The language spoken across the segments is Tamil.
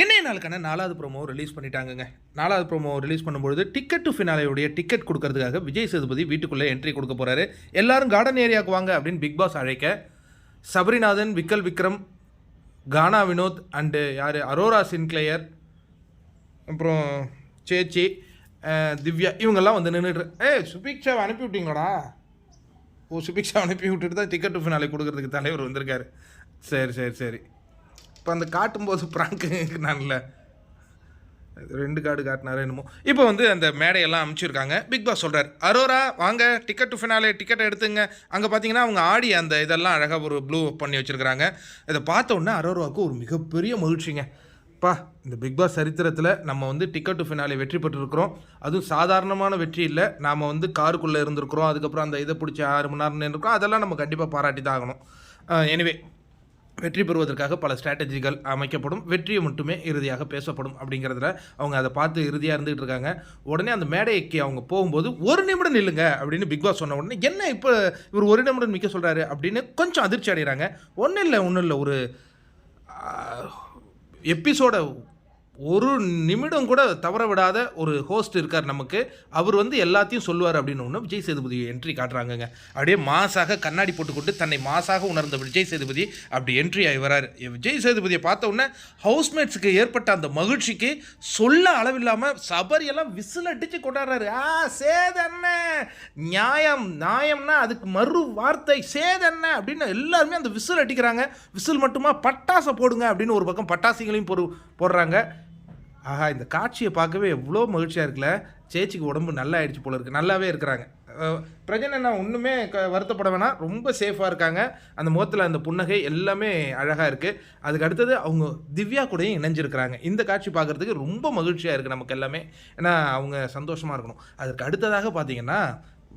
என்னைய நாளுக்கான 4வது ப்ரோமோ ரிலீஸ் பண்ணிட்டாங்கங்க. 4வது ப்ரோமோ ரிலீஸ் பண்ணும்பொழுது டிக்கெட் டு ஃபினாலேயுடைய டிக்கெட் குடுக்கறதுக்காக விஜய் சேதுபதி வீட்டுக்குள்ள என்ட்ரி குடுக்க போறாரு. எல்லாரும் கார்டன் ஏரியாவுக்கு வாங்க அப்படின்னு பிக் பாஸ் அழைக்க, சபரிநாதன், விக்கல் விக்ரம், கானா வினோத் அண்டு யாரு அரோரா சின்க்ளேயர், அப்புறம் சேச்சி, திவ்யா இவங்கெல்லாம் வந்து நின்றுட்டு, சுபிக்ஷாவை அனுப்பி விட்டீங்களாடா? ஓ, சுபிக்ஷாவை அனுப்பி விட்டுட்டு தான் டிக்கெட் டு ஃபினாலே கொடுக்கறதுக்கு தலைவர் வந்திருக்காரு. சரி சரி சரி. இப்போ அந்த காட்டும்போது ப்ராங்க்கு நான் இல்லை 2 கார்டு காட்டினாரு என்னமோ. இப்போ வந்து அந்த மேடையெல்லாம் அமைச்சிருக்காங்க. பிக் பாஸ் சொல்கிறார், அரோரா வாங்க டிக்கெட் டு ஃபினாலே டிக்கெட்டை எடுத்துங்க. அங்கே பார்த்தீங்கன்னா அவங்க ஆடி அந்த இதெல்லாம் அழகாக ஒரு ப்ளூ பண்ணி வச்சுருக்கிறாங்க. இதை பார்த்த உடனே அரோராவுக்கு ஒரு மிகப்பெரிய மகிழ்ச்சிங்க. இந்த பிக் பாஸ் சரித்திரத்தில் நம்ம வந்து டிக்கெட் டு ஃபினாலே வெற்றி பெற்றிருக்கிறோம். அதுவும் சாதாரணமான வெற்றி இல்லை. நாம் வந்து காருக்குள்ளே இருந்திருக்கிறோம். அதுக்கப்புறம் அந்த இதை பிடிச்சி 6 மணி நேரம் இருக்கோம். அதெல்லாம் நம்ம கண்டிப்பாக பாராட்டி தான் ஆகணும். எனிவே, வெற்றி பெறுவதற்காக பல ஸ்ட்ராட்டஜிகள் அமைக்கப்படும். வெற்றியை மட்டுமே இறுதியாக பேசப்படும் அப்படிங்கிறதுல அவங்க அதை பார்த்து இறுதியாக இருந்துகிட்டு இருக்காங்க. உடனே அந்த மேடைக்கு அவங்க போகும்போது 1 நிமிடம் நில்லுங்க அப்படின்னு பிக் பாஸ் சொன்ன உடனே, என்ன இப்போ இவர் 1 நிமிடம் நிற்க சொல்கிறாரு அப்படின்னு கொஞ்சம் அதிர்ச்சி அடைகிறாங்க. ஒன்றும் இல்லை, ஒரு எபிசோட 1 நிமிடம் கூட தவற விடாத ஒரு ஹோஸ்ட் இருக்கார் நமக்கு. அவர் வந்து எல்லாத்தையும் சொல்லுவார் அப்படின்னு ஒன்று விஜய் சேதுபதி என்ட்ரி காட்டுறாங்கங்க. அப்படியே மாசாக கண்ணாடி போட்டுக்கொண்டு தன்னை மாசாக உணர்ந்த விஜய் சேதுபதி அப்படி என்ட்ரி ஆகி வராரு. விஜய் சேதுபதியை பார்த்த உடனே ஹவுஸ்மேட்ஸுக்கு ஏற்பட்ட அந்த மகிழ்ச்சிக்கு சொல்ல அளவில்லாமல் சபரியெல்லாம் விசில் அடித்து கொண்டாடுறாரு. சேதன்ன நியாயம்னா அதுக்கு மறு வார்த்தை சேதன்ன அப்படின்னு எல்லாருமே அந்த விசில் அடிக்கிறாங்க. விசில் மட்டுமா, பட்டாசை போடுங்க அப்படின்னு ஒரு பக்கம் பட்டாசுகளையும் போடுறாங்க. ஆஹா, இந்த காட்சியை பார்க்கவே எவ்வளோ மகிழ்ச்சியாக இருக்குல்ல. சேச்சிக்கு உடம்பு நல்லா ஆயிடுச்சு போல இருக்குது. நல்லாவே இருக்கிறாங்க. பிரச்சனை நான் ஒன்றுமே வருத்தப்பட வேணாம். ரொம்ப சேஃபாக இருக்காங்க. அந்த முகத்தில் அந்த புன்னகை எல்லாமே அழகாக இருக்குது. அதுக்கு அடுத்தது அவங்க திவ்யா கூடயும் இணைஞ்சிருக்கிறாங்க. இந்த காட்சி பார்க்குறதுக்கு ரொம்ப மகிழ்ச்சியாக இருக்குது நமக்கு எல்லாமே. ஏன்னா அவங்க சந்தோஷமாக இருக்கணும். அதுக்கு அடுத்ததாக பார்த்தீங்கன்னா,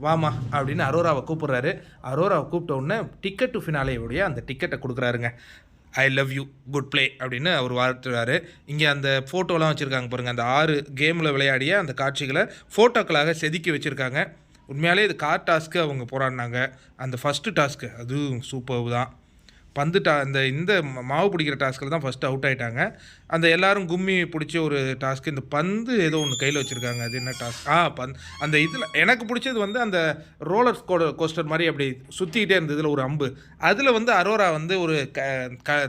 வாமா அப்படின்னு அரோராவை கூப்பிட்றாரு. அரோராவை கூப்பிட்ட உடனே டிக்கெட் டு ஃபினாலேயுடைய அந்த டிக்கெட்டை கொடுக்குறாருங்க. I love you, good play அப்படின்னு அவர் வாழ்த்துறாரு. இங்கே அந்த ஃபோட்டோலாம் வச்சுருக்காங்க பாருங்கள். அந்த 6 கேமில் விளையாடிய அந்த காட்சிகளை ஃபோட்டோக்களாக செதுக்கி வச்சுருக்காங்க. உண்மையாலே இது கார் டாஸ்க்கு அவங்க போராடினாங்க. அந்த ஃபஸ்ட்டு டாஸ்க்கு அதுவும் சூப்பர் தான். இந்த மாவு பிடிக்கிற டாஸ்கில் தான் ஃபஸ்ட்டு அவுட் ஆகிட்டாங்க. அந்த எல்லோரும் கும்மி பிடிச்ச ஒரு டாஸ்க்கு. இந்த பந்து ஏதோ ஒன்று கையில் வச்சுருக்காங்க. அது என்ன டாஸ்க்? அந்த இதில் எனக்கு பிடிச்சது வந்து அந்த ரோலர் கோஸ்டர் மாதிரி அப்படி சுற்றிக்கிட்டே இருந்தது. இதில் ஒரு அம்பு, அதில் வந்து அரோரா வந்து ஒரு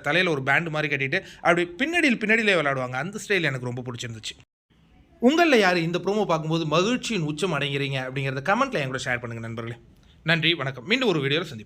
தலையில் ஒரு பேண்டு மாதிரி கட்டிட்டு அப்படி பின்னாடியிலே விளையாடுவாங்க. அந்த ஸ்டைல் எனக்கு ரொம்ப பிடிச்சிருந்துச்சு. உங்களில் யார் இந்த ப்ரோமோ பார்க்கும்போது மகிழ்ச்சியின் உச்சம் அடைகிறீங்க அப்படிங்கிறத கமெண்ட்டில் என் கூட ஷேர் பண்ணுங்கள் நண்பர்களே. நன்றி, வணக்கம். மீண்டும் ஒரு வீடியோவில் சந்திப்போம்.